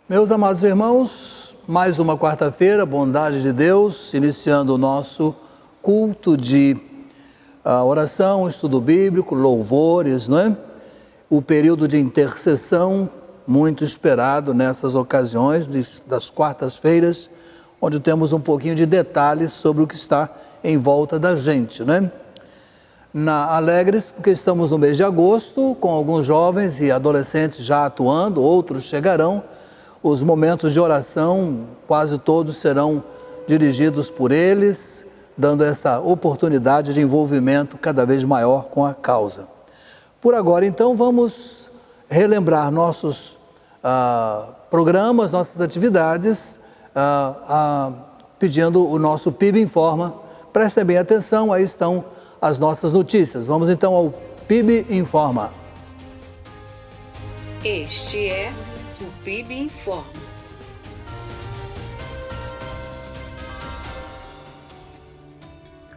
Meus amados irmãos, mais uma quarta-feira, bondade de Deus, iniciando o nosso culto de oração, estudo bíblico, louvores, não é? O período de intercessão, muito esperado nessas ocasiões das quartas-feiras, onde temos um pouquinho de detalhes sobre o que está em volta da gente, né? Alegres porque estamos no mês de agosto, com alguns jovens e adolescentes já atuando, outros chegarão. Os momentos de oração, quase todos serão dirigidos por eles, dando essa oportunidade de envolvimento cada vez maior com a causa. Por agora, então, vamos relembrar nossos programas, nossas atividades, pedindo o nosso PIB Informa. Prestem bem atenção, aí estão as nossas notícias. Vamos então ao PIB Informa. Este é o PIB Informa.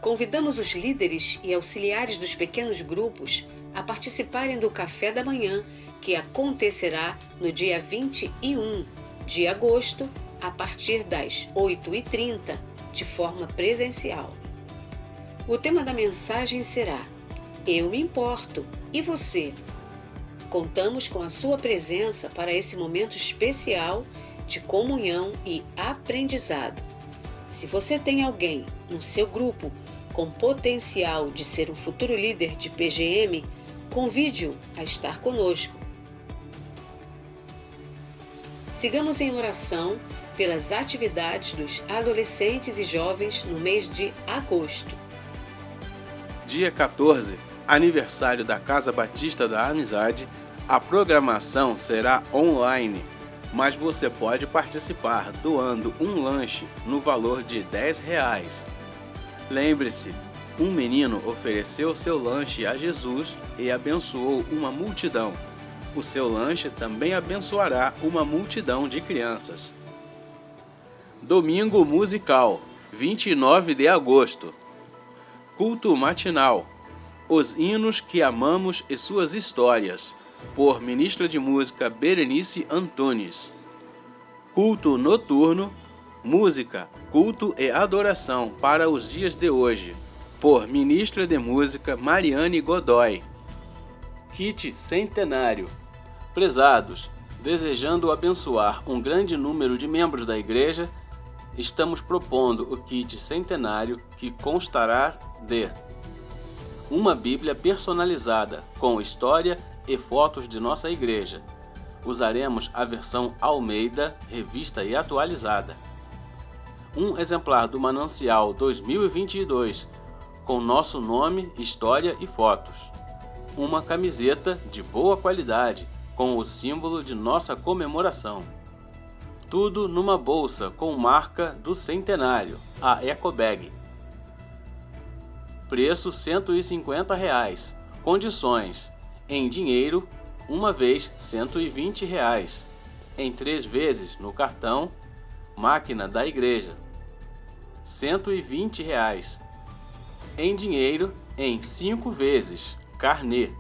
Convidamos os líderes e auxiliares dos pequenos grupos a participarem do café da manhã, que acontecerá no dia 21 de agosto, a partir das 8h30, de forma presencial. O tema da mensagem será: Eu me importo, e você? Contamos com a sua presença para esse momento especial de comunhão e aprendizado. Se você tem alguém no seu grupo com potencial de ser um futuro líder de PGM, convide-o a estar conosco. Sigamos em oração pelas atividades dos adolescentes e jovens no mês de agosto. Dia 14, aniversário da Casa Batista da Amizade, a programação será online, mas você pode participar doando um lanche no valor de R$10. Lembre-se, um menino ofereceu seu lanche a Jesus e abençoou uma multidão. O seu lanche também abençoará uma multidão de crianças. Domingo musical, 29 de agosto. Culto matinal. Os hinos que amamos e suas histórias, por ministra de música Berenice Antunes. Culto noturno. Música, culto e adoração para os dias de hoje, por ministra de música Mariane Godoy. Kit centenário. Prezados, desejando abençoar um grande número de membros da igreja, estamos propondo o kit centenário, que constará de uma Bíblia personalizada com história e fotos de nossa igreja. Usaremos a versão Almeida, revista e atualizada. Um exemplar do Manancial 2022, com nosso nome, história e fotos. Uma camiseta de boa qualidade, com o símbolo de nossa comemoração. Tudo numa bolsa com marca do centenário, a Ecobag. Preço R$150. Condições: em dinheiro, uma vez R$120. Em 3 vezes no cartão, máquina da igreja, R$120. Em dinheiro, em 5 vezes, carnê,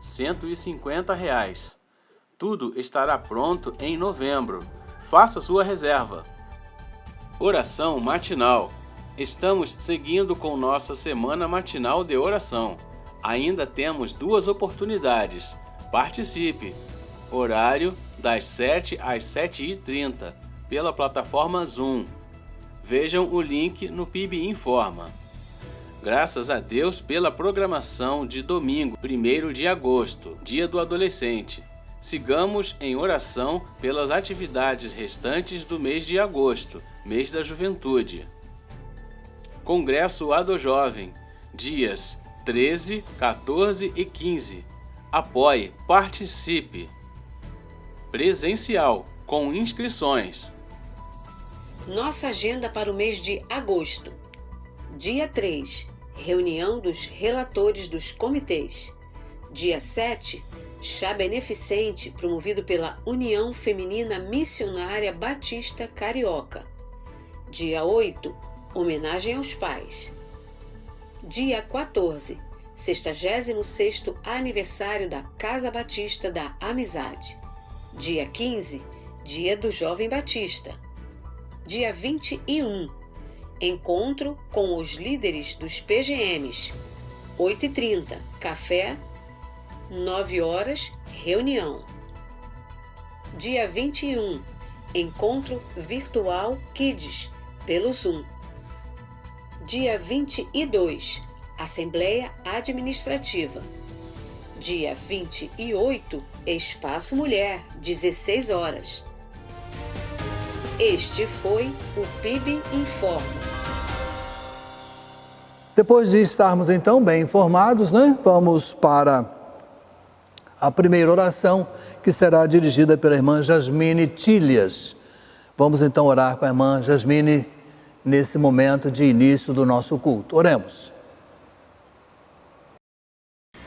R$150. Tudo estará pronto em novembro. Faça sua reserva. Oração matinal. Estamos seguindo com nossa semana matinal de oração. Ainda temos 2 oportunidades. Participe. Horário das 7 às 7h30, pela plataforma Zoom. Vejam o link no PIB Informa. Graças a Deus pela programação de domingo, 1º de agosto, Dia do Adolescente. Sigamos em oração pelas atividades restantes do mês de agosto, mês da juventude. Congresso AdoJovem, dias 13, 14 e 15. Apoie, participe. Presencial, com inscrições. Nossa agenda para o mês de agosto. Dia 3, reunião dos relatores dos comitês. Dia 7, chá beneficente promovido pela União Feminina Missionária Batista Carioca. Dia 8, homenagem aos pais. Dia 14, 66º aniversário da Casa Batista da Amizade. Dia 15, dia do Jovem Batista. Dia 21, encontro com os líderes dos PGMs. 8h30, café. 9h, reunião. Dia 21, encontro virtual Kids pelo Zoom. Dia 22, Assembleia Administrativa. Dia 28, Espaço Mulher, 16h. Este foi o PIB Informa. Depois de estarmos então bem informados, né? Vamos para a primeira oração, que será dirigida pela irmã Jasmine Tilhas. Vamos então orar com a irmã Jasmine nesse momento de início do nosso culto. Oremos.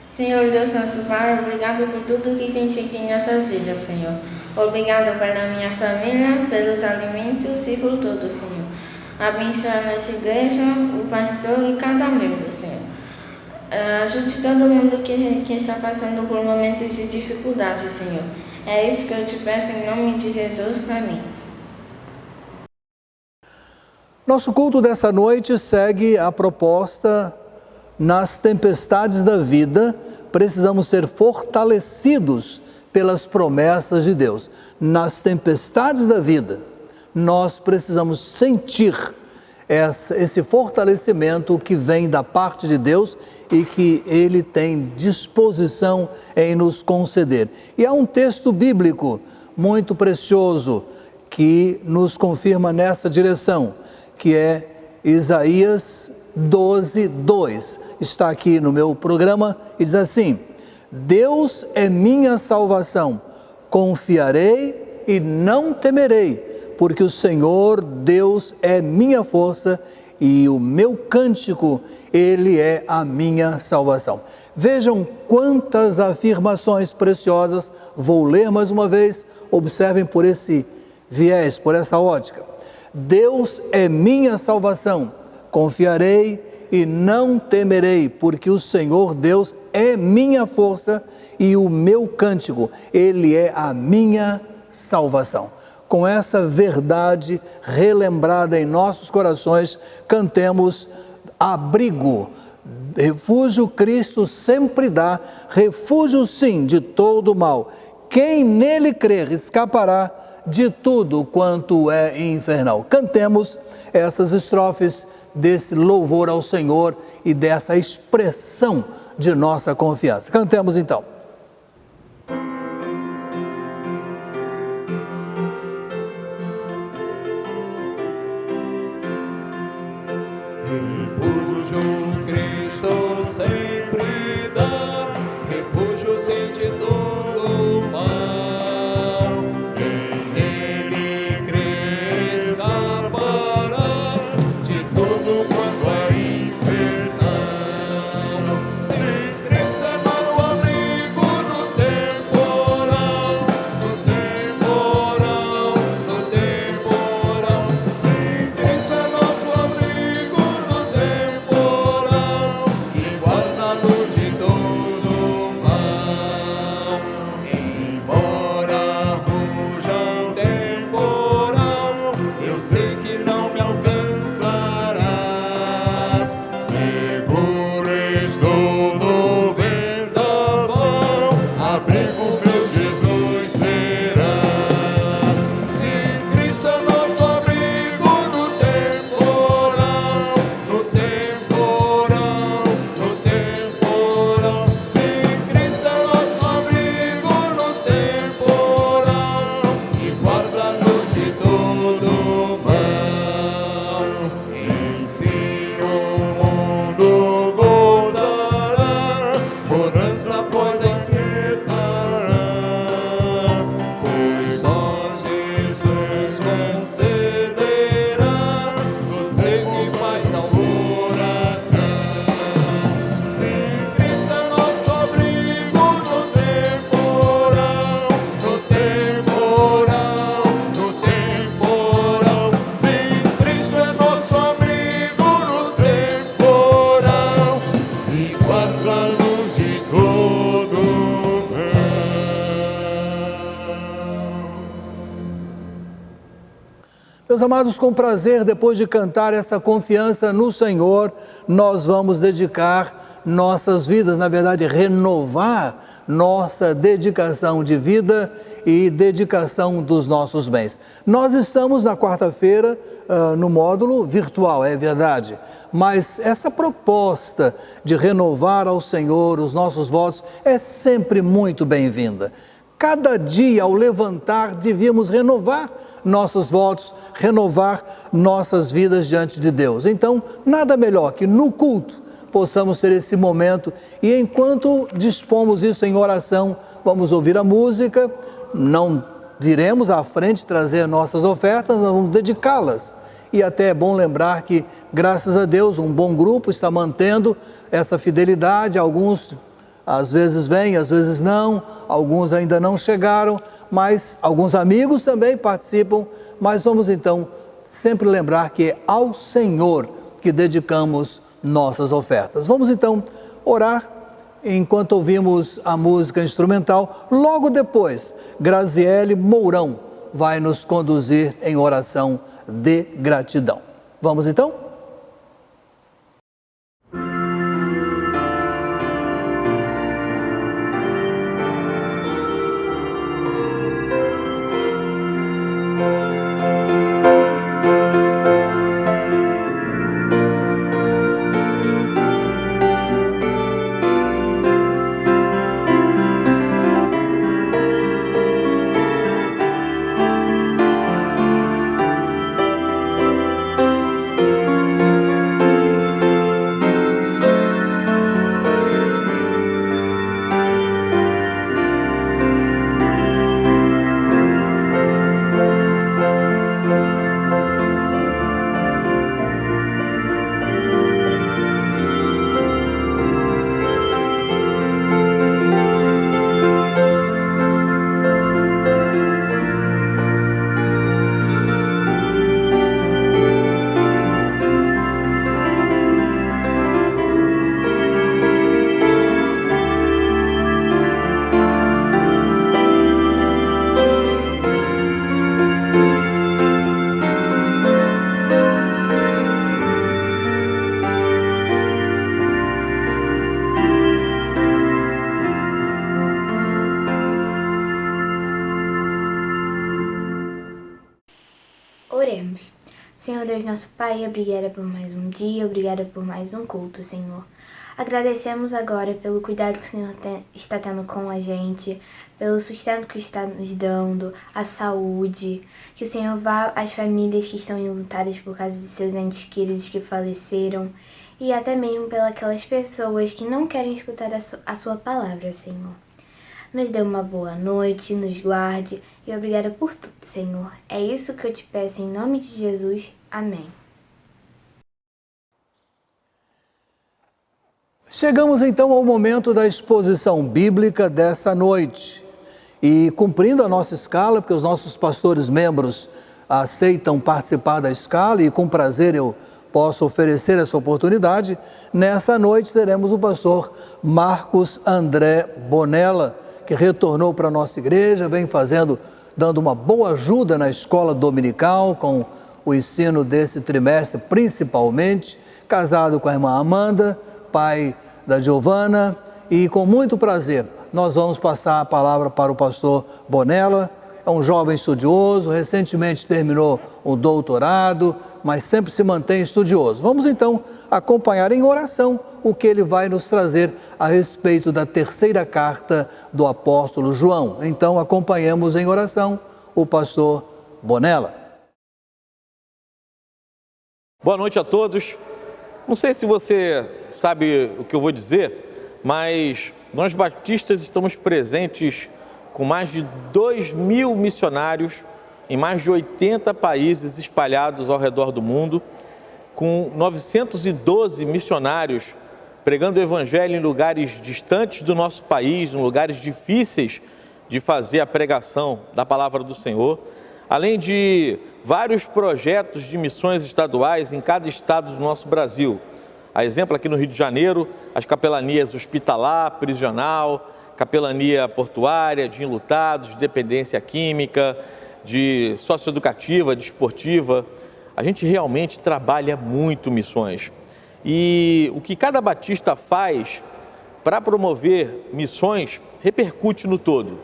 Senhor Deus, nosso Pai, obrigado por tudo que tem feito em nossas vidas, Senhor. Obrigado pela minha família, pelos alimentos e por tudo, Senhor. Abençoa a nossa igreja, o pastor e cada membro, Senhor. Ajude todo mundo que está passando por momentos de dificuldade, Senhor. É isso que eu te peço em nome de Jesus. Amém. Nosso culto dessa noite segue a proposta: nas tempestades da vida, precisamos ser fortalecidos pelas promessas de Deus. Nas tempestades da vida, nós precisamos sentir esse fortalecimento que vem da parte de Deus e que Ele tem disposição em nos conceder. E há um texto bíblico muito precioso que nos confirma nessa direção, que é Isaías 12:2. Está aqui no meu programa e diz assim: Deus é minha salvação, confiarei e não temerei, porque o Senhor Deus é minha força e o meu cântico, Ele é a minha salvação. Vejam quantas afirmações preciosas. Vou ler mais uma vez, observem por esse viés, por essa ótica. Deus é minha salvação, confiarei e não temerei, porque o Senhor Deus é minha força e o meu cântico, Ele é a minha salvação. Com essa verdade relembrada em nossos corações, cantemos abrigo. Refúgio Cristo sempre dá, refúgio sim de todo mal. Quem nele crer escapará de tudo quanto é infernal. Cantemos essas estrofes desse louvor ao Senhor e dessa expressão de nossa confiança. Cantemos então. Refúgio Cristo sempre dá, refúgio sim de todo mal. Quem nele crê escapará de todo quanto é infernal. Sem Cristo é nosso abrigo. Meus amados, com prazer, depois de cantar essa confiança no Senhor, nós vamos dedicar nossas vidas, na verdade, renovar nossa dedicação de vida e dedicação dos nossos bens. Nós estamos na quarta-feira no módulo virtual, é verdade, mas essa proposta de renovar ao Senhor os nossos votos é sempre muito bem-vinda. Cada dia, ao levantar, devíamos renovar nossos votos, renovar nossas vidas diante de Deus. Então, nada melhor que no culto possamos ter esse momento e enquanto dispomos isso em oração, vamos ouvir a música, não diremos à frente trazer nossas ofertas, nós vamos dedicá-las. E até é bom lembrar que, graças a Deus, um bom grupo está mantendo essa fidelidade, alguns às vezes vêm, às vezes não, alguns ainda não chegaram, mas alguns amigos também participam, mas vamos então sempre lembrar que é ao Senhor que dedicamos nossas ofertas. Vamos então orar enquanto ouvimos a música instrumental. Logo depois, Graziele Mourão vai nos conduzir em oração de gratidão. Vamos então? Oremos. Senhor Deus, nosso Pai, obrigada por mais um dia, obrigada por mais um culto, Senhor. Agradecemos agora pelo cuidado que o Senhor está tendo com a gente, pelo sustento que está nos dando, a saúde, que o Senhor vá às famílias que estão enlutadas por causa de seus entes queridos que faleceram e até mesmo pelas pessoas que não querem escutar a sua palavra, Senhor. Nos dê uma boa noite, nos guarde e obrigada por tudo, Senhor. É isso que eu te peço em nome de Jesus. Amém. Chegamos então ao momento da exposição bíblica dessa noite. E cumprindo a nossa escala, porque os nossos pastores membros aceitam participar da escala e com prazer eu posso oferecer essa oportunidade, nessa noite teremos o pastor Marcos André Bonella, que retornou para a nossa igreja, vem dando uma boa ajuda na escola dominical, com o ensino desse trimestre principalmente, casado com a irmã Amanda, pai da Giovana, e com muito prazer nós vamos passar a palavra para o pastor Bonella. É um jovem estudioso, recentemente terminou o doutorado, mas sempre se mantém estudioso. Vamos então acompanhar em oração o que ele vai nos trazer a respeito da terceira carta do apóstolo João. Então acompanhemos em oração o pastor Bonella. Boa noite a todos. Não sei se você sabe o que eu vou dizer, mas nós batistas estamos presentes com mais de 2.000 missionários em mais de 80 países espalhados ao redor do mundo, com 912 missionários pregando o evangelho em lugares distantes do nosso país, em lugares difíceis de fazer a pregação da palavra do Senhor, além de vários projetos de missões estaduais em cada estado do nosso Brasil. A exemplo, aqui no Rio de Janeiro, as capelanias hospitalar, prisional, capelania portuária, de enlutados, de dependência química, de socioeducativa, de esportiva. A gente realmente trabalha muito missões. E o que cada batista faz para promover missões repercute no todo.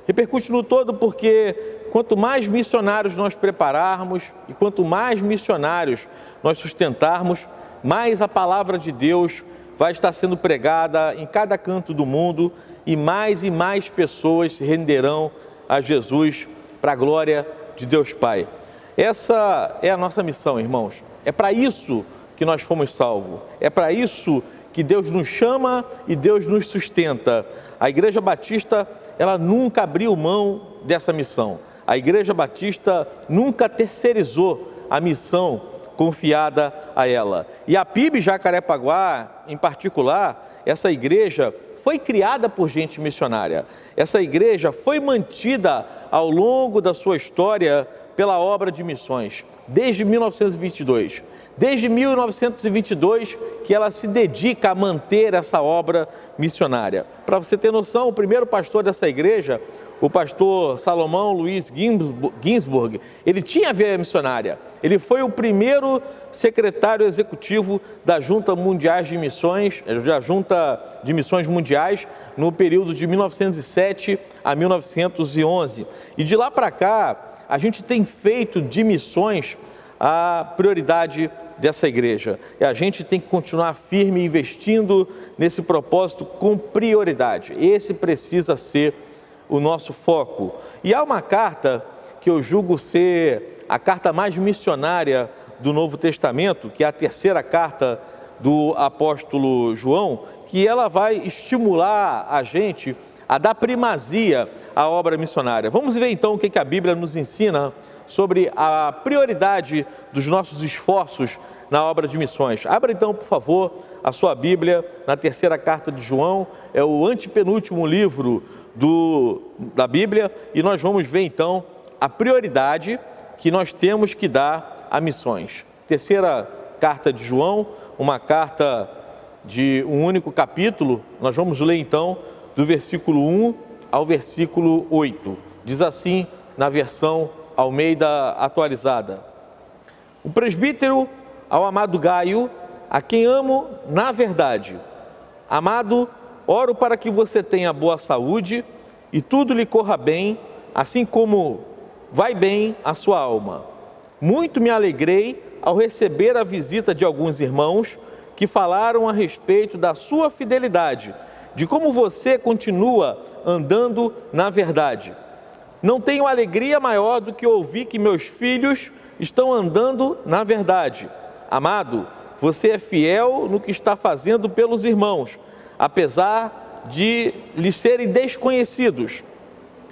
Repercute no todo porque quanto mais missionários nós prepararmos e quanto mais missionários nós sustentarmos, mais a palavra de Deus vai estar sendo pregada em cada canto do mundo e mais pessoas se renderão a Jesus para a glória de Deus Pai. Essa é a nossa missão, irmãos. É para isso que nós fomos salvos. É para isso que Deus nos chama e Deus nos sustenta. A Igreja Batista, ela nunca abriu mão dessa missão. A Igreja Batista nunca terceirizou a missão confiada a ela. E a PIB Jacarepaguá, em particular, essa igreja foi criada por gente missionária. Essa igreja foi mantida ao longo da sua história pela obra de missões, desde 1922. Desde 1922 que ela se dedica a manter essa obra missionária. Para você ter noção, o primeiro pastor dessa igreja, o pastor Salomão Luiz Ginsburg, ele tinha veia missionária. Ele foi o primeiro secretário executivo da Junta Mundial de Missões, da Junta de Missões Mundiais, no período de 1907 a 1911. E de lá para cá, a gente tem feito de missões a prioridade dessa igreja. E a gente tem que continuar firme, investindo nesse propósito com prioridade. Esse precisa ser o nosso foco. E há uma carta que eu julgo ser a carta mais missionária do Novo Testamento, que é a terceira carta do apóstolo João, que ela vai estimular a gente a dar primazia à obra missionária. Vamos ver então o que a Bíblia nos ensina sobre a prioridade dos nossos esforços na obra de missões. Abra então, por favor, a sua Bíblia na terceira carta de João, é o antepenúltimo livro da Bíblia, e nós vamos ver então a prioridade que nós temos que dar a missões. Terceira carta de João, uma carta de um único capítulo, nós vamos ler então do versículo 1 ao versículo 8. Diz assim na versão Almeida atualizada: o presbítero ao amado Gaio, a quem amo na verdade. Amado, oro para que você tenha boa saúde e tudo lhe corra bem, assim como vai bem a sua alma. Muito me alegrei ao receber a visita de alguns irmãos que falaram a respeito da sua fidelidade, de como você continua andando na verdade. Não tenho alegria maior do que ouvir que meus filhos estão andando na verdade. Amado, você é fiel no que está fazendo pelos irmãos, apesar de lhes serem desconhecidos.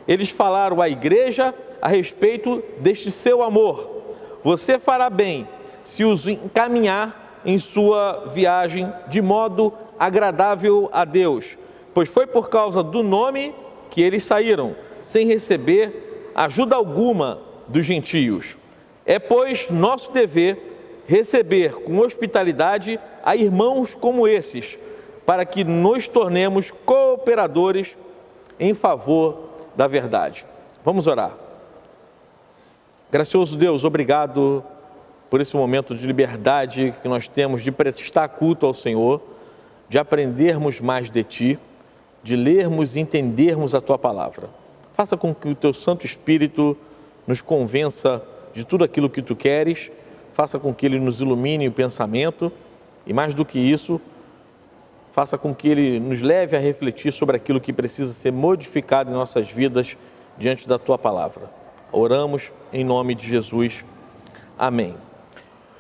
Eles falaram à igreja a respeito deste seu amor. Você fará bem se os encaminhar em sua viagem de modo agradável a Deus, pois foi por causa do nome que eles saíram, sem receber ajuda alguma dos gentios. É, pois, nosso dever receber com hospitalidade a irmãos como esses, para que nos tornemos cooperadores em favor da verdade. Vamos orar. Gracioso Deus, obrigado por esse momento de liberdade que nós temos de prestar culto ao Senhor, de aprendermos mais de Ti, de lermos e entendermos a Tua palavra. Faça com que o Teu Santo Espírito nos convença de tudo aquilo que Tu queres, faça com que Ele nos ilumine o pensamento e, mais do que isso, faça com que Ele nos leve a refletir sobre aquilo que precisa ser modificado em nossas vidas diante da Tua palavra. Oramos em nome de Jesus. Amém.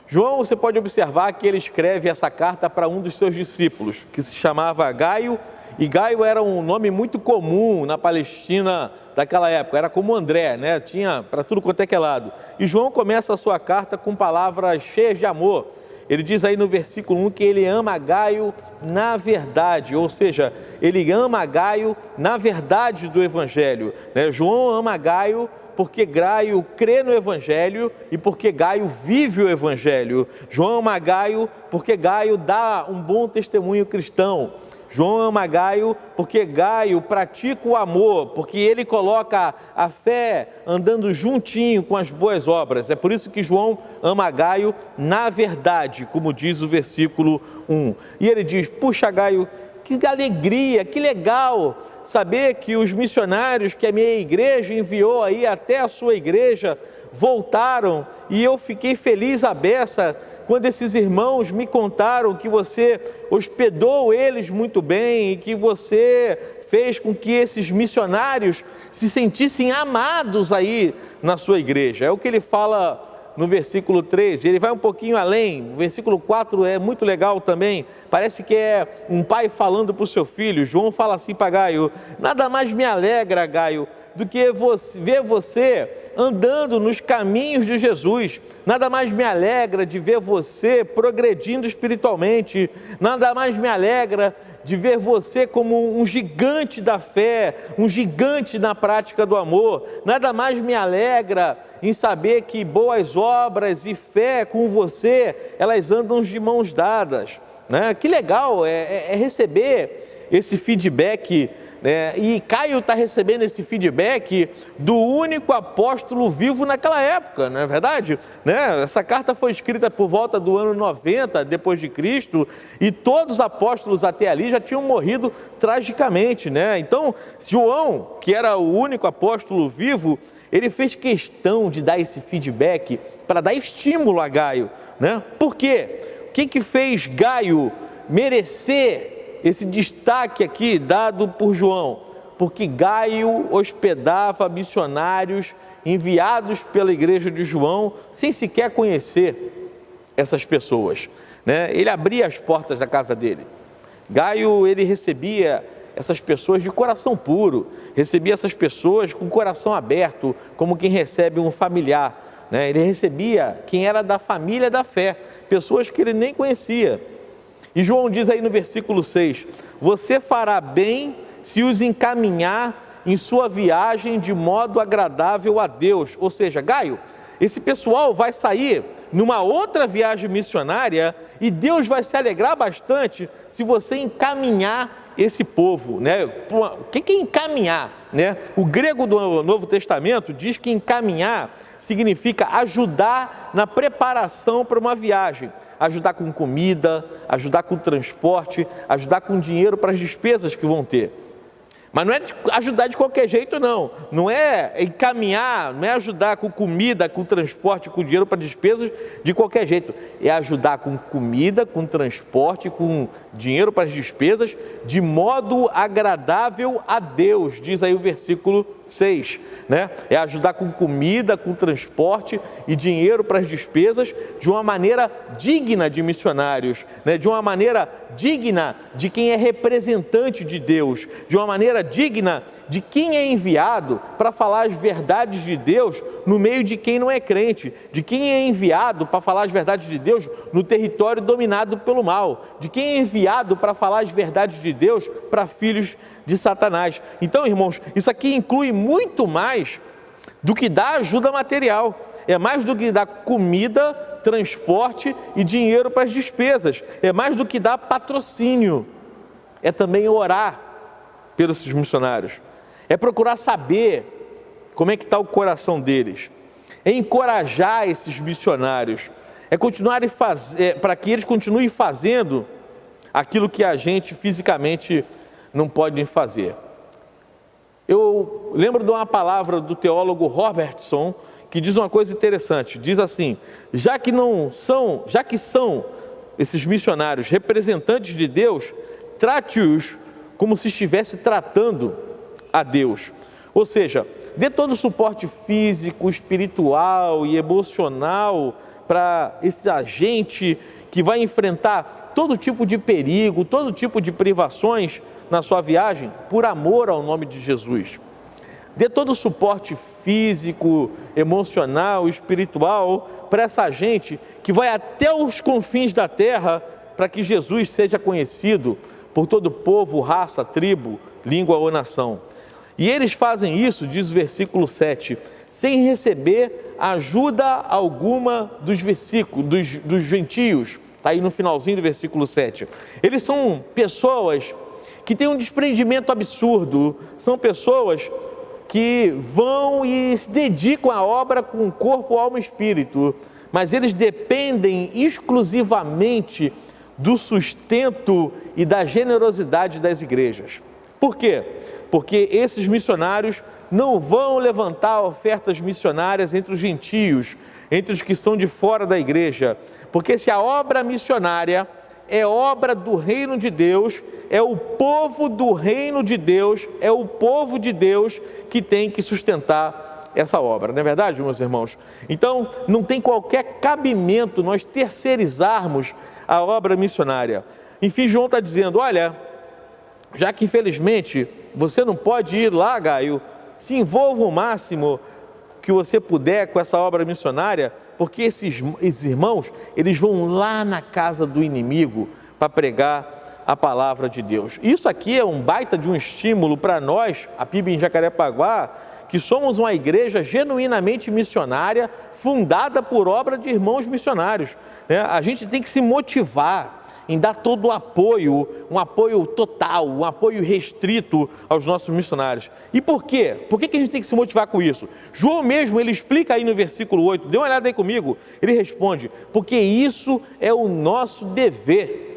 João, você pode observar que ele escreve essa carta para um dos seus discípulos, que se chamava Gaio, e Gaio era um nome muito comum na Palestina daquela época, era como André, né? Tinha para tudo quanto é que é lado. E João começa a sua carta com palavras cheias de amor. Ele diz aí no versículo 1 que ele ama Gaio na verdade, ou seja, ele ama Gaio na verdade do Evangelho, né? João ama Gaio porque Gaio crê no Evangelho e porque Gaio vive o Evangelho. João ama Gaio porque Gaio dá um bom testemunho cristão. João ama Gaio porque Gaio pratica o amor, porque ele coloca a fé andando juntinho com as boas obras. É por isso que João ama Gaio na verdade, como diz o versículo 1. E ele diz: puxa, Gaio, que alegria, que legal saber que os missionários que a minha igreja enviou aí até a sua igreja voltaram, e eu fiquei feliz à beça quando esses irmãos me contaram que você hospedou eles muito bem e que você fez com que esses missionários se sentissem amados aí na sua igreja. É o que ele fala no versículo 3, ele vai um pouquinho além. O versículo 4 é muito legal também, parece que é um pai falando para o seu filho. João fala assim para Gaio: nada mais me alegra, Gaio, do que ver você andando nos caminhos de Jesus. Nada mais me alegra de ver você progredindo espiritualmente. Nada mais me alegra de ver você como um gigante da fé, um gigante na prática do amor. Nada mais me alegra em saber que boas obras e fé com você, elas andam de mãos dadas, né? Que legal é receber esse feedback, né? E Gaio está recebendo esse feedback do único apóstolo vivo naquela época, não é verdade? Né? Essa carta foi escrita por volta do ano 90 depois de Cristo, e todos os apóstolos até ali já tinham morrido tragicamente, né? Então João, que era o único apóstolo vivo, ele fez questão de dar esse feedback para dar estímulo a Gaio, né? Por quê? O que fez Gaio merecer esse destaque aqui dado por João? Porque Gaio hospedava missionários enviados pela igreja de João sem sequer conhecer essas pessoas, né? Ele abria as portas da casa dele. Gaio, ele recebia essas pessoas de coração puro, recebia essas pessoas com o coração aberto, como quem recebe um familiar, né? Ele recebia quem era da família da fé, pessoas que ele nem conhecia. E João diz aí no versículo 6, você fará bem se os encaminhar em sua viagem de modo agradável a Deus. Ou seja, Gaio, esse pessoal vai sair numa outra viagem missionária e Deus vai se alegrar bastante se você encaminhar esse povo, né? O que é encaminhar, né? O grego do Novo Testamento diz que encaminhar significa ajudar na preparação para uma viagem, ajudar com comida, ajudar com transporte, ajudar com dinheiro para as despesas que vão ter. Mas não é ajudar de qualquer jeito, não. Não é encaminhar, não é ajudar com comida, com transporte, com dinheiro para despesas de qualquer jeito. É ajudar com comida, com transporte, com dinheiro para as despesas, de modo agradável a Deus, diz aí o versículo 6, né? É ajudar com comida, com transporte e dinheiro para as despesas de uma maneira digna de missionários, né? De uma maneira digna de quem é representante de Deus, de uma maneira digna de quem é enviado para falar as verdades de Deus no meio de quem não é crente, de quem é enviado para falar as verdades de Deus no território dominado pelo mal, de quem é enviado para falar as verdades de Deus para filhos de Satanás. Então, irmãos, isso aqui inclui muito mais do que dar ajuda material, é mais do que dar comida, transporte e dinheiro para as despesas, é mais do que dar patrocínio, é também orar pelos missionários, é procurar saber como é que está o coração deles, é encorajar esses missionários, é continuar para que eles continuem fazendo aquilo que a gente fisicamente não pode fazer. Eu lembro de uma palavra do teólogo Robertson que diz uma coisa interessante, diz assim: já que são esses missionários representantes de Deus, trate-os como se estivesse tratando a Deus. Ou seja, dê todo o suporte físico, espiritual e emocional para esse agente que vai enfrentar todo tipo de perigo, todo tipo de privações na sua viagem, por amor ao nome de Jesus. Dê todo o suporte físico, emocional, espiritual para essa gente que vai até os confins da terra para que Jesus seja conhecido por todo povo, raça, tribo, língua ou nação. E eles fazem isso, diz o versículo 7, sem receber ajuda alguma dos gentios. Está aí no finalzinho do versículo 7. Eles são pessoas que têm um desprendimento absurdo, são pessoas que vão e se dedicam à obra com corpo, alma e espírito, mas eles dependem exclusivamente do sustento e da generosidade das igrejas. Por quê? Porque esses missionários não vão levantar ofertas missionárias entre os gentios, entre os que são de fora da igreja, porque se a obra missionária é obra do reino de Deus, é o povo do reino de Deus, é o povo de Deus que tem que sustentar essa obra, não é verdade, meus irmãos? Então, não tem qualquer cabimento nós terceirizarmos a obra missionária. Enfim, João está dizendo, olha, já que infelizmente você não pode ir lá, Gaio, se envolva o máximo que você puder com essa obra missionária, porque esses irmãos, eles vão lá na casa do inimigo para pregar a palavra de Deus. Isso aqui é um baita de um estímulo para nós, a PIB em Jacarepaguá, que somos uma igreja genuinamente missionária, fundada por obra de irmãos missionários. A gente tem que se motivar em dar todo o apoio, um apoio total, um apoio restrito aos nossos missionários. E por quê? Por que a gente tem que se motivar com isso? João mesmo, ele explica aí no versículo 8, dê uma olhada aí comigo, ele responde, porque isso é o nosso dever.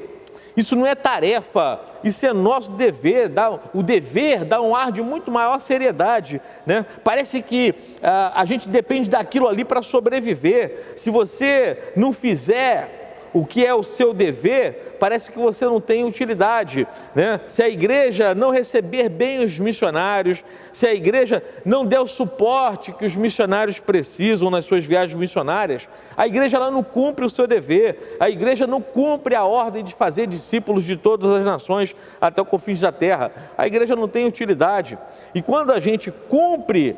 Isso não é tarefa, isso é nosso dever. O dever dá um ar de muito maior seriedade, né? Parece que a gente depende daquilo ali para sobreviver. Se você não fizer o que é o seu dever, parece que você não tem utilidade, né? Se a igreja não receber bem os missionários, se a igreja não der o suporte que os missionários precisam nas suas viagens missionárias, a igreja ela não cumpre o seu dever, a igreja não cumpre a ordem de fazer discípulos de todas as nações até os confins da terra, a igreja não tem utilidade. E quando a gente cumpre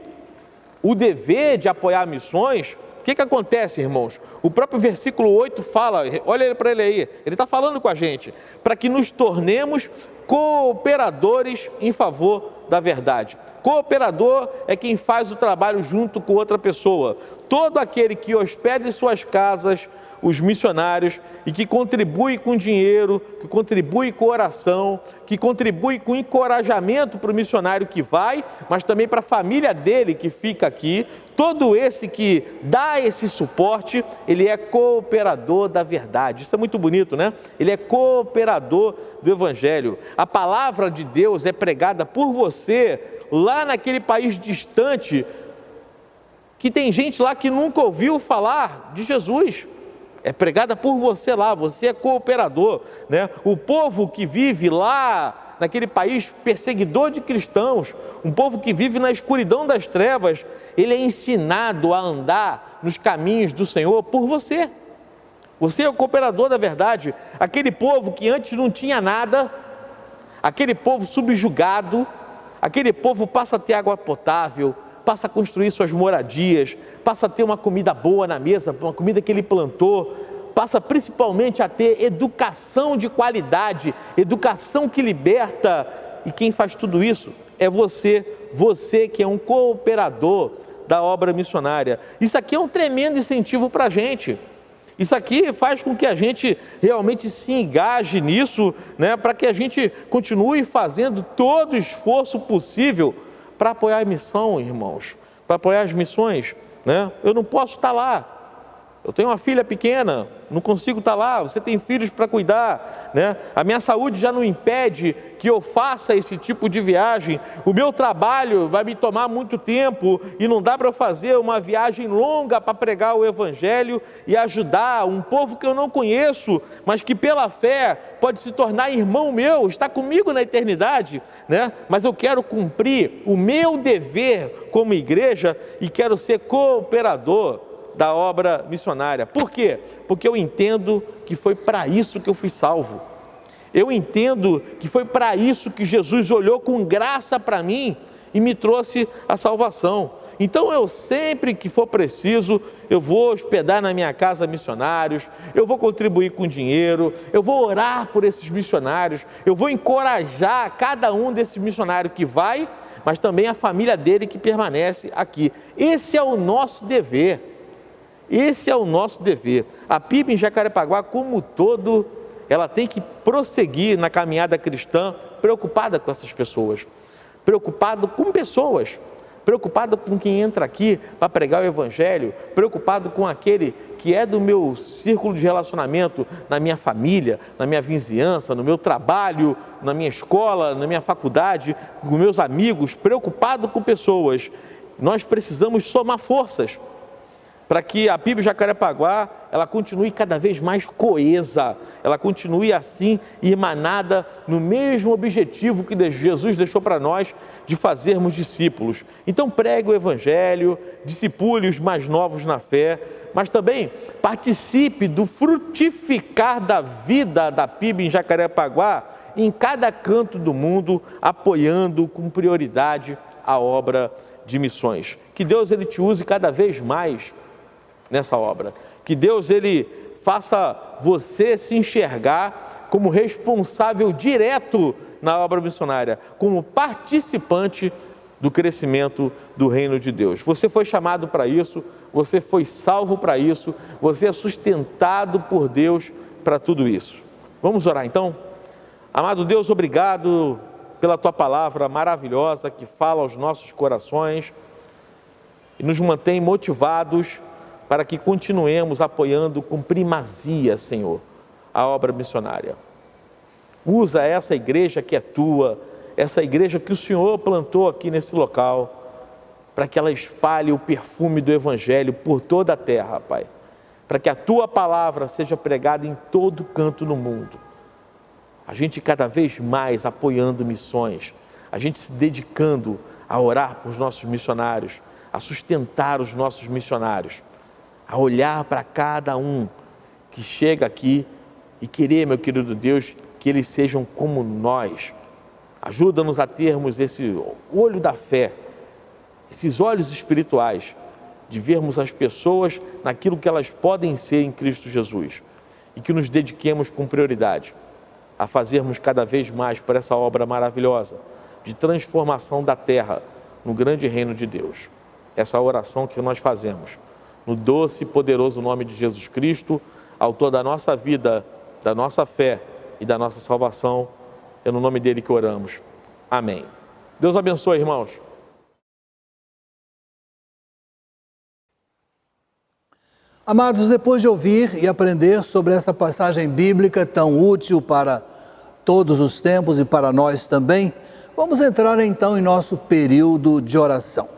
o dever de apoiar missões, o que acontece, irmãos? O próprio versículo 8 fala, olha para ele aí, ele está falando com a gente, para que nos tornemos cooperadores em favor da verdade. Cooperador é quem faz o trabalho junto com outra pessoa. Todo aquele que hospeda em suas casas os missionários e que contribui com dinheiro, que contribui com oração, que contribui com encorajamento para o missionário que vai, mas também para a família dele que fica aqui, todo esse que dá esse suporte, ele é cooperador da verdade. Isso é muito bonito, né? Ele é cooperador do Evangelho. A palavra de Deus é pregada por você lá naquele país distante, que tem gente lá que nunca ouviu falar de Jesus. É pregada por você lá, você é cooperador, né? O povo que vive lá naquele país perseguidor de cristãos, um povo que vive na escuridão das trevas, ele é ensinado a andar nos caminhos do Senhor por você. Você é o cooperador da verdade. Aquele povo que antes não tinha nada, aquele povo subjugado, aquele povo passa a ter água potável, passa a construir suas moradias, passa a ter uma comida boa na mesa, uma comida que ele plantou, passa principalmente a ter educação de qualidade, educação que liberta. E quem faz tudo isso é você que é um cooperador da obra missionária. Isso aqui é um tremendo incentivo para a gente. Isso aqui faz com que a gente realmente se engaje nisso, né, para que a gente continue fazendo todo o esforço possível para apoiar a missão, irmãos, para apoiar as missões, né? Eu não posso estar lá, eu tenho uma filha pequena, não consigo estar lá, você tem filhos para cuidar, né? A minha saúde já não impede que eu faça esse tipo de viagem, o meu trabalho vai me tomar muito tempo e não dá para eu fazer uma viagem longa para pregar o Evangelho e ajudar um povo que eu não conheço, mas que pela fé pode se tornar irmão meu, está comigo na eternidade, né? Mas eu quero cumprir o meu dever como igreja e quero ser cooperador da obra missionária. Por quê? Porque eu entendo que foi para isso que eu fui salvo. Eu entendo que foi para isso que Jesus olhou com graça para mim e me trouxe a salvação. Então eu sempre que for preciso, eu vou hospedar na minha casa missionários, eu vou contribuir com dinheiro, eu vou orar por esses missionários, eu vou encorajar cada um desses missionários que vai, mas também a família dele que permanece aqui. Esse é o nosso dever. Esse é o nosso dever. A PIB em Jacarepaguá, como todo, ela tem que prosseguir na caminhada cristã, preocupada com essas pessoas, preocupado com pessoas, preocupado com quem entra aqui para pregar o Evangelho, preocupado com aquele que é do meu círculo de relacionamento, na minha família, na minha vizinhança, no meu trabalho, na minha escola, na minha faculdade, com meus amigos, preocupado com pessoas. Nós precisamos somar forças para que a PIB Jacarepaguá, ela continue cada vez mais coesa, ela continue assim, irmanada no mesmo objetivo que Jesus deixou para nós, de fazermos discípulos. Então pregue o Evangelho, discipule os mais novos na fé, mas também participe do frutificar da vida da PIB em Jacarepaguá, em cada canto do mundo, apoiando com prioridade a obra de missões. Que Deus ele te use cada vez mais nessa obra. Que Deus ele faça você se enxergar como responsável direto na obra missionária, como participante do crescimento do reino de Deus. Você foi chamado para isso, você foi salvo para isso, você é sustentado por Deus para tudo isso. Vamos orar então? Amado Deus, obrigado pela Tua palavra maravilhosa que fala aos nossos corações e nos mantém motivados para que continuemos apoiando com primazia, Senhor, a obra missionária. Usa essa igreja que é Tua, essa igreja que o Senhor plantou aqui nesse local, para que ela espalhe o perfume do Evangelho por toda a terra, Pai. Para que a Tua palavra seja pregada em todo canto no mundo. A gente cada vez mais apoiando missões, a gente se dedicando a orar por os nossos missionários, a sustentar os nossos missionários, a olhar para cada um que chega aqui e querer, meu querido Deus, que eles sejam como nós. Ajuda-nos a termos esse olho da fé, esses olhos espirituais, de vermos as pessoas naquilo que elas podem ser em Cristo Jesus e que nos dediquemos com prioridade a fazermos cada vez mais por essa obra maravilhosa de transformação da terra no grande reino de Deus. Essa oração que nós fazemos no doce e poderoso nome de Jesus Cristo, autor da nossa vida, da nossa fé e da nossa salvação, é no nome dele que oramos. Amém. Deus abençoe, irmãos. Amados, depois de ouvir e aprender sobre essa passagem bíblica tão útil para todos os tempos e para nós também, vamos entrar então em nosso período de oração.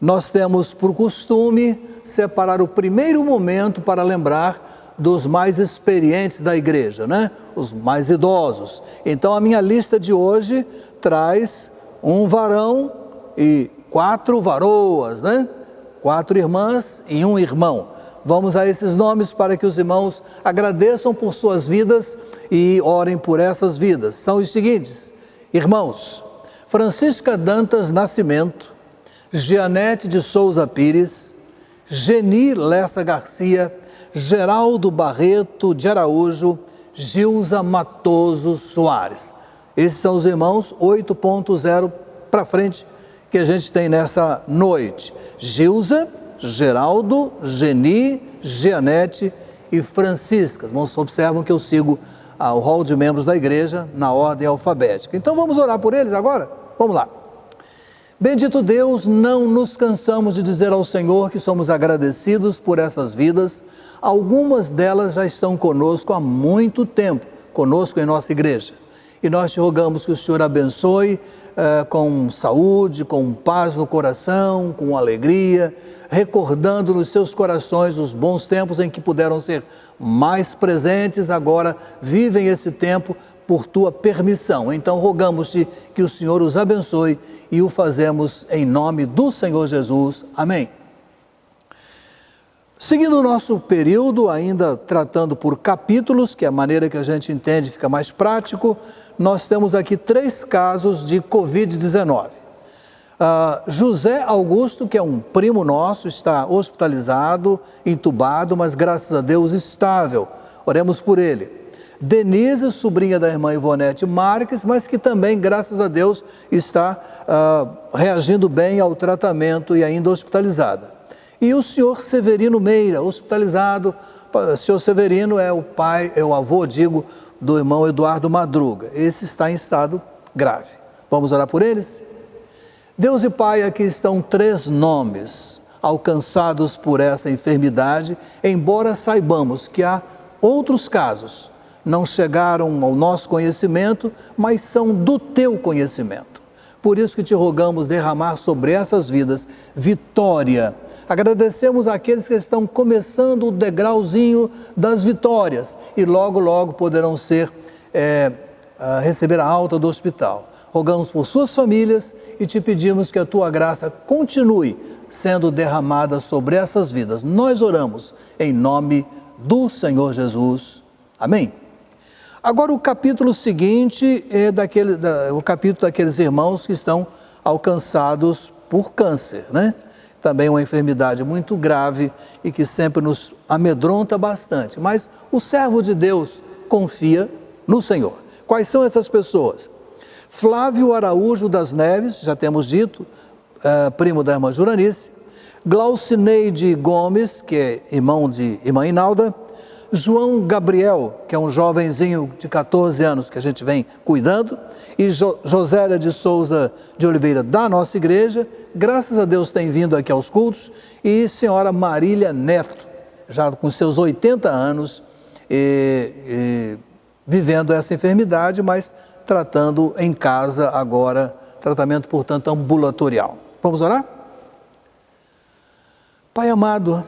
Nós temos por costume separar o primeiro momento para lembrar dos mais experientes da igreja, né? Os mais idosos. Então a minha lista de hoje traz um varão e 4 varoas, né? 4 irmãs e 1 irmão. Vamos a esses nomes para que os irmãos agradeçam por suas vidas e orem por essas vidas. São os seguintes: irmãos, Francisca Dantas Nascimento, Gianete de Souza Pires, Geni Lessa Garcia, Geraldo Barreto de Araújo, Gilza Matoso Soares. Esses são os irmãos 8.0 para frente que a gente tem nessa noite. Gilza, Geraldo, Geni, Gianete e Francisca. Irmãos, observam que eu sigo o rol de membros da igreja na ordem alfabética. Então vamos orar por eles agora? Vamos lá. Bendito Deus, não nos cansamos de dizer ao Senhor que somos agradecidos por essas vidas. Algumas delas já estão conosco há muito tempo, conosco em nossa igreja. E nós te rogamos que o Senhor abençoe com saúde, com paz no coração, com alegria, recordando nos seus corações os bons tempos em que puderam ser mais presentes, agora vivem esse tempo por tua permissão. Então rogamos-te que o Senhor os abençoe e o fazemos em nome do Senhor Jesus. Amém. Seguindo o nosso período, ainda tratando por capítulos, que é a maneira que a gente entende fica mais prático, nós temos aqui 3 casos de Covid-19. José Augusto, que é um primo nosso, está hospitalizado, entubado, mas graças a Deus estável. Oremos por ele. Denise, sobrinha da irmã Ivonete Marques, mas que também, graças a Deus, está reagindo bem ao tratamento e ainda hospitalizada. E o senhor Severino Meira, hospitalizado. O senhor Severino é o avô, do irmão Eduardo Madruga. Esse está em estado grave. Vamos orar por eles? Deus e Pai, aqui estão 3 nomes alcançados por essa enfermidade, embora saibamos que há outros casos, não chegaram ao nosso conhecimento, mas são do teu conhecimento. Por isso que te rogamos derramar sobre essas vidas vitória. Agradecemos àqueles que estão começando o degrauzinho das vitórias e logo, logo poderão receber a alta do hospital. Rogamos por suas famílias e te pedimos que a tua graça continue sendo derramada sobre essas vidas. Nós oramos em nome do Senhor Jesus. Amém. Agora o capítulo seguinte é o capítulo daqueles irmãos que estão alcançados por câncer, né? Também uma enfermidade muito grave e que sempre nos amedronta bastante. Mas o servo de Deus confia no Senhor. Quais são essas pessoas? Flávio Araújo das Neves, já temos dito, primo da irmã Juranice. Glaucineide Gomes, que é irmão de irmã Inalda. João Gabriel, que é um jovenzinho de 14 anos que a gente vem cuidando. E Josélia de Souza de Oliveira, da nossa igreja. Graças a Deus tem vindo aqui aos cultos. E senhora Marília Neto, já com seus 80 anos, vivendo essa enfermidade, mas tratando em casa agora, tratamento, portanto, ambulatorial. Vamos orar? Pai amado,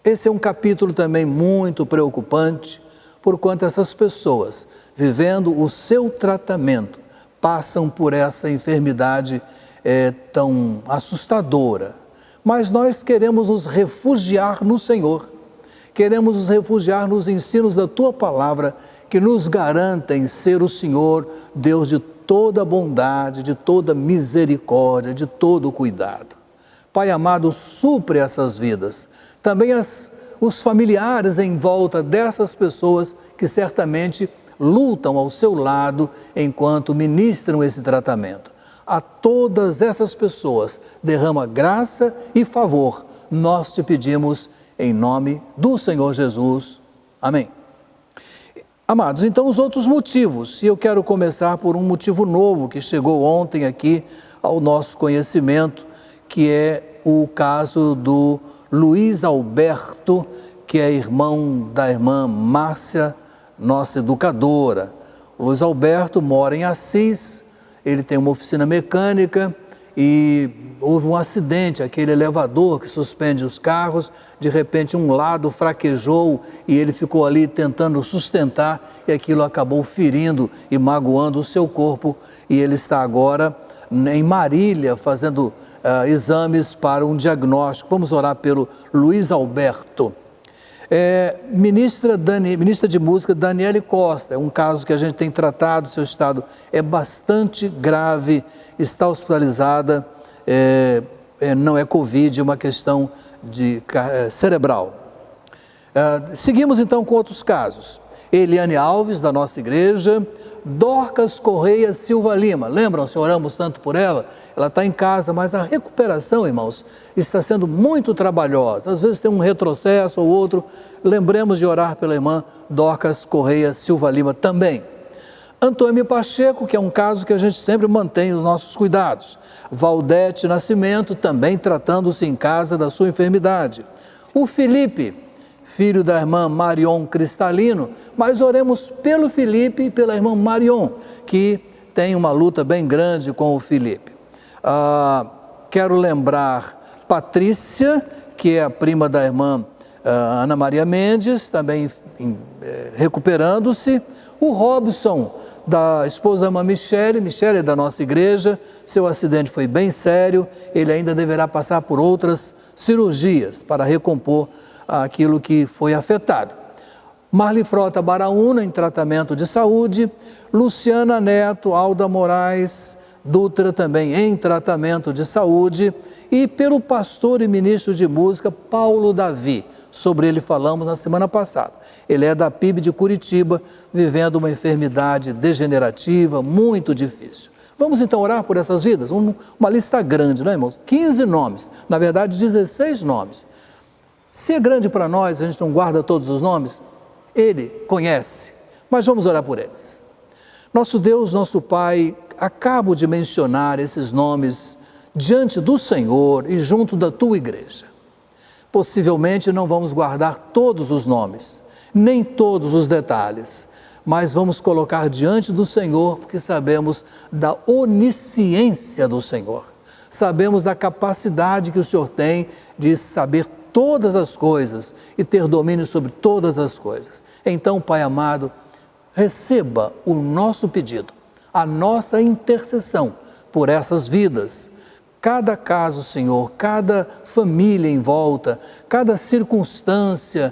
esse é um capítulo também muito preocupante, porquanto essas pessoas, vivendo o seu tratamento, passam por essa enfermidade tão assustadora. Mas nós queremos nos refugiar no Senhor, queremos nos refugiar nos ensinos da Tua Palavra, que nos garantem ser o Senhor, Deus de toda bondade, de toda misericórdia, de todo cuidado. Pai amado, supre essas vidas. Também os familiares em volta dessas pessoas que certamente lutam ao seu lado enquanto ministram esse tratamento. A todas essas pessoas, derrama graça e favor. Nós te pedimos em nome do Senhor Jesus. Amém. Amados, então os outros motivos, e eu quero começar por um motivo novo que chegou ontem aqui ao nosso conhecimento, que é o caso do Luiz Alberto, que é irmão da irmã Márcia, nossa educadora. O Luiz Alberto mora em Assis, ele tem uma oficina mecânica e houve um acidente, aquele elevador que suspende os carros, de repente um lado fraquejou e ele ficou ali tentando sustentar e aquilo acabou ferindo e magoando o seu corpo e ele está agora em Marília fazendo exames para um diagnóstico. Vamos orar pelo Luiz Alberto. Ministra de Música Daniele Costa, é um caso que a gente tem tratado, seu estado é bastante grave, está hospitalizada, não é Covid, é uma questão cerebral. Seguimos então com outros casos. Eliane Alves, da nossa igreja. Dorcas Correia Silva Lima, lembram-se, oramos tanto por ela? Ela está em casa, mas a recuperação, irmãos, está sendo muito trabalhosa. Às vezes tem um retrocesso ou outro. Lembremos de orar pela irmã Dorcas Correia Silva Lima também. Antônio Pacheco, que é um caso que a gente sempre mantém os nossos cuidados. Valdete Nascimento, também tratando-se em casa da sua enfermidade. O Felipe, filho da irmã Marion Cristalino, mas oremos pelo Felipe e pela irmã Marion, que tem uma luta bem grande com o Felipe. Quero lembrar Patrícia, que é a prima da irmã Ana Maria Mendes, também recuperando-se. O Robson, da esposa da irmã Michele é da nossa igreja, seu acidente foi bem sério, ele ainda deverá passar por outras cirurgias para recompor aquilo que foi afetado. Marli Frota Baraúna, em tratamento de saúde. Luciana Neto, Alda Moraes Dutra, também em tratamento de saúde. E pelo pastor e ministro de música Paulo Davi, sobre ele falamos na semana passada. Ele é da PIB de Curitiba, vivendo uma enfermidade degenerativa muito difícil. Vamos então orar por essas vidas? Uma lista grande, não é, irmãos? 15 nomes, na verdade 16 nomes. Se é grande para nós, a gente não guarda todos os nomes, Ele conhece, mas vamos orar por eles. Nosso Deus, nosso Pai, acabo de mencionar esses nomes diante do Senhor e junto da Tua igreja. Possivelmente não vamos guardar todos os nomes, nem todos os detalhes, mas vamos colocar diante do Senhor, porque sabemos da onisciência do Senhor. Sabemos da capacidade que o Senhor tem de saber todas as coisas e ter domínio sobre todas as coisas. Então, Pai amado, receba o nosso pedido, a nossa intercessão por essas vidas. Cada caso, Senhor, cada família em volta, cada circunstância,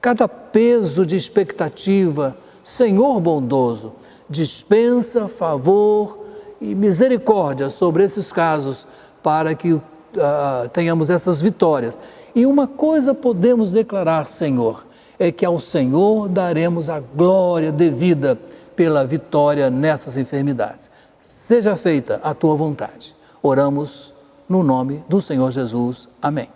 cada peso de expectativa, Senhor bondoso, dispensa favor e misericórdia sobre esses casos para que tenhamos essas vitórias. E uma coisa podemos declarar, Senhor, é que ao Senhor daremos a glória devida pela vitória nessas enfermidades. Seja feita a Tua vontade. Oramos no nome do Senhor Jesus. Amém.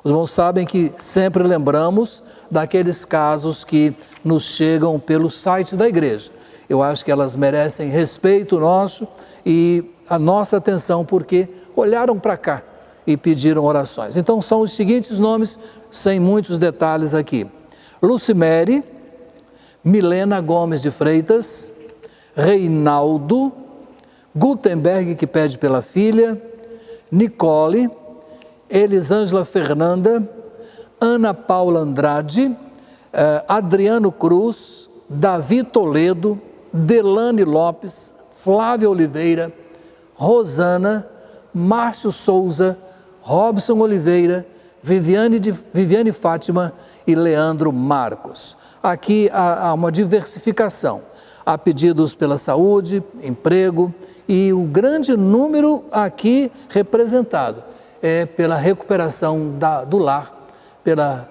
Os irmãos sabem que sempre lembramos daqueles casos que nos chegam pelo site da igreja. Eu acho que elas merecem respeito nosso e a nossa atenção, porque olharam para cá e pediram orações. Então são os seguintes nomes, sem muitos detalhes aqui: Lucimere, Milena Gomes de Freitas, Reinaldo, Gutenberg, que pede pela filha, Nicole, Elisângela Fernanda, Ana Paula Andrade, Adriano Cruz, Davi Toledo, Delane Lopes, Flávia Oliveira, Rosana, Márcio Souza, Robson Oliveira, Viviane Fátima e Leandro Marcos. Aqui há uma diversificação. Há pedidos pela saúde, emprego, e o grande número aqui representado é pela recuperação do lar, pela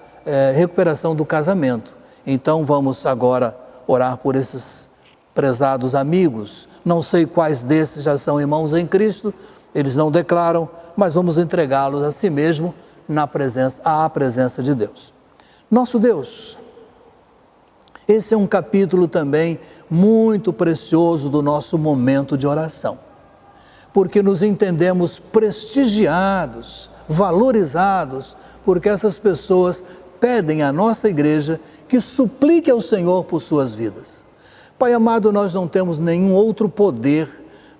recuperação do casamento. Então vamos agora orar por esses prezados amigos. Não sei quais desses já são irmãos em Cristo, eles não declaram, mas vamos entregá-los a si mesmo à presença de Deus. Nosso Deus, esse é um capítulo também muito precioso do nosso momento de oração, porque nos entendemos prestigiados, valorizados, porque essas pessoas pedem à nossa igreja que suplique ao Senhor por suas vidas. Pai amado, nós não temos nenhum outro poder,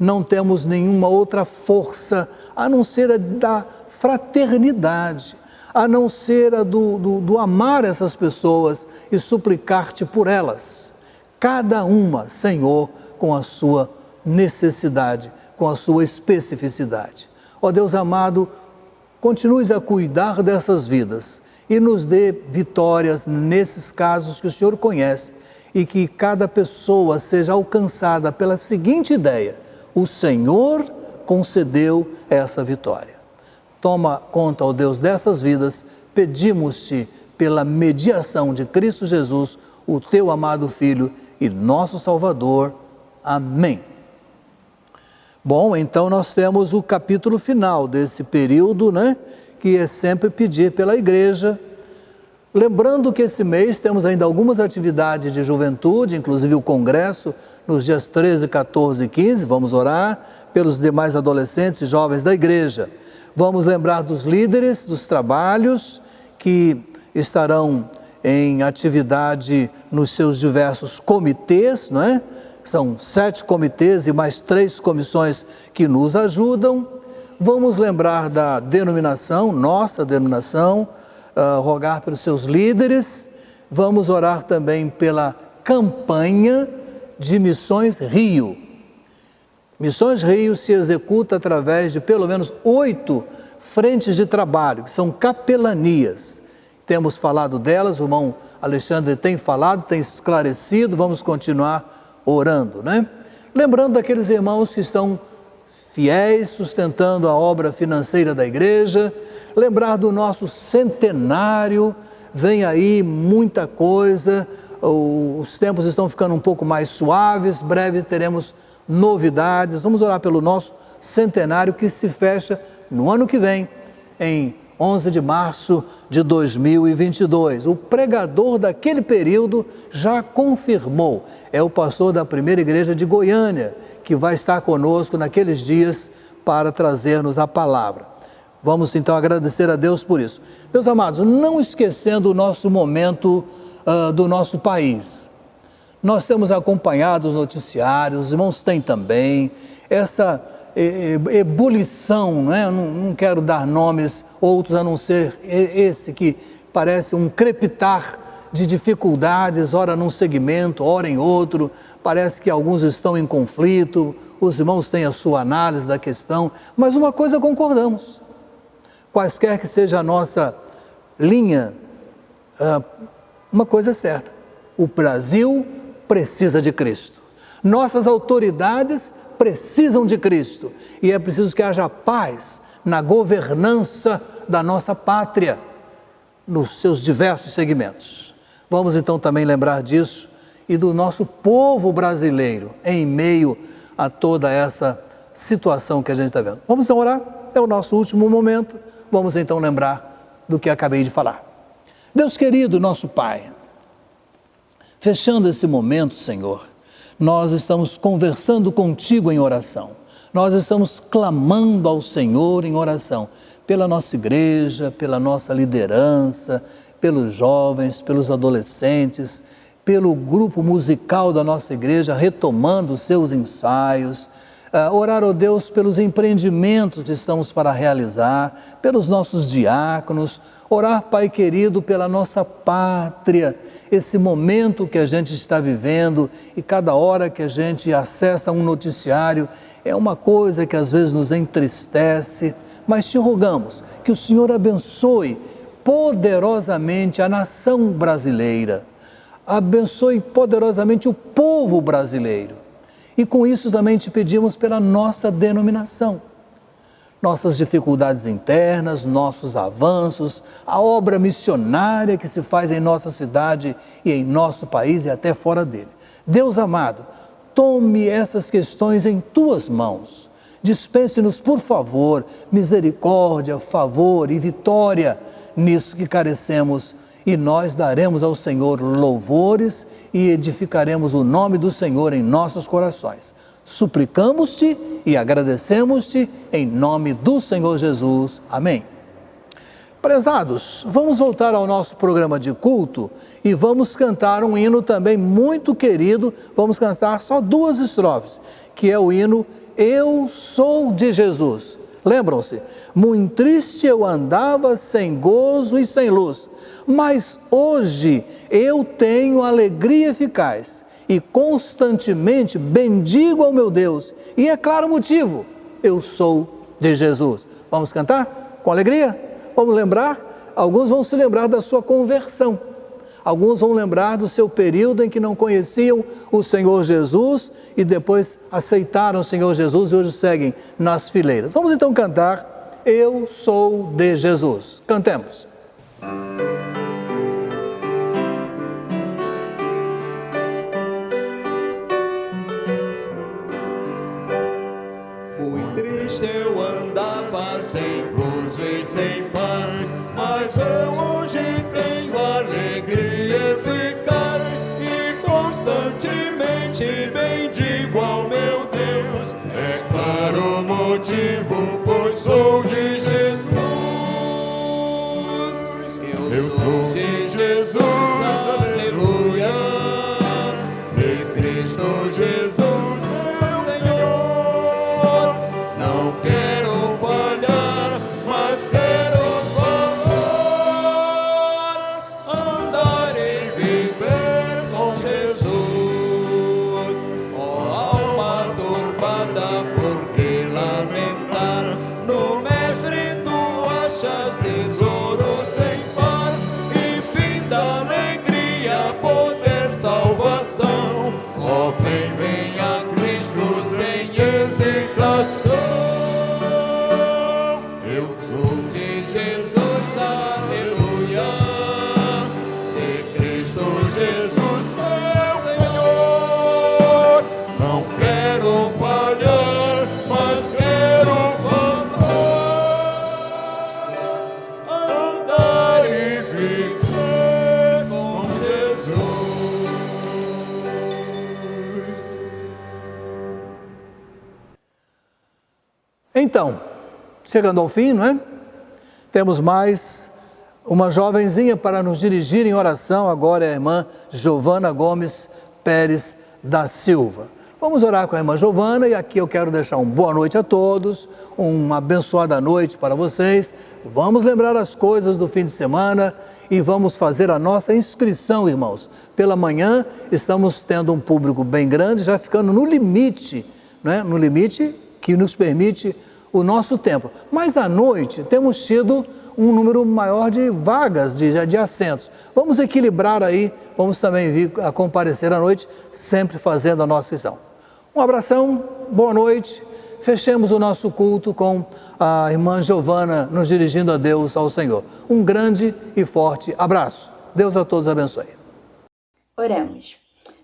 não temos nenhuma outra força, a não ser a da fraternidade, a não ser a do amar essas pessoas e suplicar-te por elas. Cada uma, Senhor, com a sua necessidade, com a sua especificidade. Ó Deus amado, continues a cuidar dessas vidas e nos dê vitórias nesses casos que o Senhor conhece e que cada pessoa seja alcançada pela seguinte ideia: o Senhor concedeu essa vitória. Toma conta, ó Deus, dessas vidas, pedimos-te pela mediação de Cristo Jesus, o teu amado Filho e nosso Salvador. Amém. Bom, então nós temos o capítulo final desse período, né? Que é sempre pedir pela igreja. Lembrando que esse mês temos ainda algumas atividades de juventude, inclusive o congresso, nos dias 13, 14 e 15, vamos orar pelos demais adolescentes e jovens da igreja. Vamos lembrar dos líderes dos trabalhos que estarão em atividade nos seus diversos comitês, não é? São 7 comitês e mais 3 comissões que nos ajudam. Vamos lembrar da denominação, nossa denominação, rogar pelos seus líderes. Vamos orar também pela campanha de Missões Rio. Missões Rio se executa através de pelo menos 8 frentes de trabalho, que são capelanias. Temos falado delas, o irmão Alexandre tem falado, tem esclarecido, vamos continuar orando, né? Lembrando daqueles irmãos que estão fiéis, sustentando a obra financeira da igreja, lembrar do nosso centenário, vem aí muita coisa, os tempos estão ficando um pouco mais suaves, breve teremos novidades. Vamos orar pelo nosso centenário que se fecha no ano que vem, em 11 de março de 2022. O pregador daquele período já confirmou, é o pastor da primeira igreja de Goiânia, que vai estar conosco naqueles dias para trazer-nos a palavra. Vamos então agradecer a Deus por isso. Meus amados, não esquecendo o nosso momento do nosso país. Nós temos acompanhado os noticiários, os irmãos têm também, essa ebulição, né? Não quero dar nomes outros a não ser esse que parece um crepitar de dificuldades, ora num segmento, ora em outro, parece que alguns estão em conflito, os irmãos têm a sua análise da questão, mas uma coisa concordamos, quaisquer que seja a nossa linha, uma coisa é certa, o Brasil precisa de Cristo, nossas autoridades precisam de Cristo e é preciso que haja paz na governança da nossa pátria, nos seus diversos segmentos. Vamos então também lembrar disso e do nosso povo brasileiro em meio a toda essa situação que a gente está vendo. Vamos então orar, é o nosso último momento, vamos então lembrar do que acabei de falar. Deus querido, nosso Pai, fechando esse momento, Senhor, nós estamos conversando contigo em oração, nós estamos clamando ao Senhor em oração, pela nossa igreja, pela nossa liderança, pelos jovens, pelos adolescentes, pelo grupo musical da nossa igreja, retomando os seus ensaios, orar, ó Deus, pelos empreendimentos que estamos para realizar, pelos nossos diáconos, orar, Pai querido, pela nossa pátria, esse momento que a gente está vivendo e cada hora que a gente acessa um noticiário é uma coisa que às vezes nos entristece, mas te rogamos que o Senhor abençoe poderosamente a nação brasileira, abençoe poderosamente o povo brasileiro e com isso também te pedimos pela nossa denominação, nossas dificuldades internas, nossos avanços, a obra missionária que se faz em nossa cidade e em nosso país e até fora dele. Deus amado, tome essas questões em tuas mãos, dispense-nos por favor, misericórdia, favor e vitória nisso que carecemos e nós daremos ao Senhor louvores e edificaremos o nome do Senhor em nossos corações. Suplicamos-te e agradecemos-te em nome do Senhor Jesus. Amém. Prezados, vamos voltar ao nosso programa de culto e vamos cantar um hino também muito querido, vamos cantar só 2 estrofes, que é o hino Eu Sou de Jesus. Lembram-se? Muito triste eu andava sem gozo e sem luz, mas hoje eu tenho alegria eficaz e constantemente bendigo ao meu Deus. E é claro o motivo, eu sou de Jesus. Vamos cantar com alegria? Vamos lembrar? Alguns vão se lembrar da sua conversão. Alguns vão lembrar do seu período em que não conheciam o Senhor Jesus e depois aceitaram o Senhor Jesus e hoje seguem nas fileiras. Vamos então cantar Eu Sou de Jesus. Cantemos. Muito triste eu andava sem gozo e sem paz, mas eu hoje tenho alegria eficaz e constantemente bendigo ao meu Deus. É claro o motivo, pois sou de Jesus. Eu sou de Jesus, aleluia, de Cristo Jesus, meu Senhor. Não quero falhar, mas quero andar e viver com Jesus. Ó alma turbada, por que lamentar? No Mestre tu achas tesouro sem par, e fim da alegria, poder, salvação. Ó vem, venha Cristo sem hesitação. Eu sou de Jesus, aleluia, de Cristo Jesus, meu Senhor. Não quero Então, chegando ao fim, não é? Temos mais uma jovenzinha para nos dirigir em oração, agora é a irmã Giovana Gomes Pérez da Silva. Vamos orar com a irmã Giovana e aqui eu quero deixar uma boa noite a todos, uma abençoada noite para vocês. Vamos lembrar as coisas do fim de semana e vamos fazer a nossa inscrição, irmãos. Pela manhã estamos tendo um público bem grande, já ficando no limite, né? No limite que nos permite o nosso tempo. Mas à noite temos tido um número maior de vagas, de assentos. Vamos equilibrar aí, vamos também vir a comparecer à noite, sempre fazendo a nossa inscrição. Um abração, boa noite. Fechemos o nosso culto com a irmã Giovana nos dirigindo a Deus, ao Senhor. Um grande e forte abraço. Deus a todos abençoe. Oremos.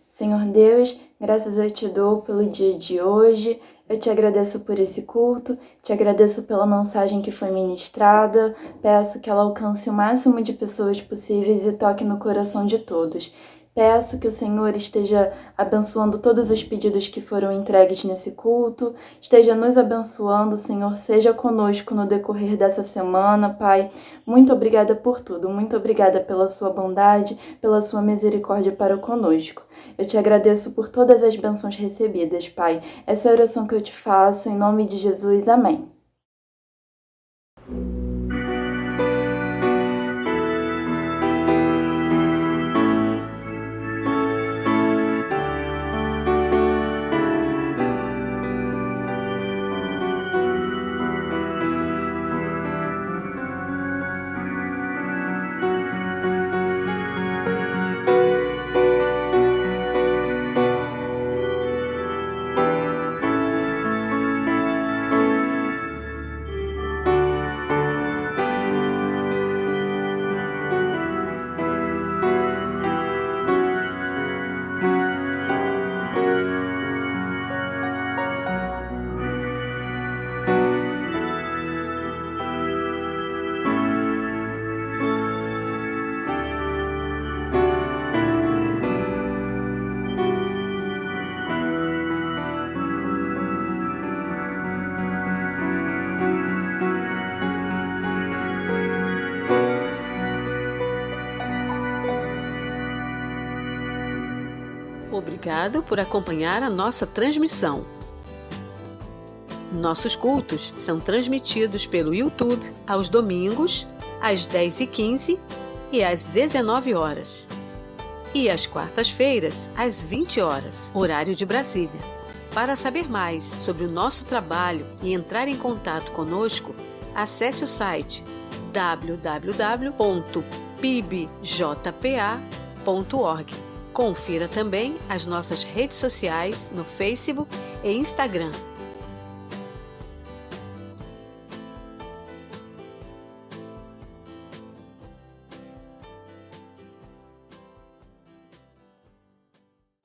Senhor Deus, graças eu te dou pelo dia de hoje. Eu te agradeço por esse culto, te agradeço pela mensagem que foi ministrada. Peço que ela alcance o máximo de pessoas possíveis e toque no coração de todos. Peço que o Senhor esteja abençoando todos os pedidos que foram entregues nesse culto, esteja nos abençoando, Senhor, seja conosco no decorrer dessa semana, Pai. Muito obrigada por tudo, muito obrigada pela sua bondade, pela sua misericórdia para conosco. Eu te agradeço por todas as bênçãos recebidas, Pai. Essa é a oração que eu te faço, em nome de Jesus, amém. Obrigado por acompanhar a nossa transmissão. Nossos cultos são transmitidos pelo YouTube aos domingos, às 10h15 e às 19 horas. E às quartas-feiras, às 20 horas, horário de Brasília. Para saber mais sobre o nosso trabalho e entrar em contato conosco, acesse o site www.pibjpa.org. Confira também as nossas redes sociais no Facebook e Instagram.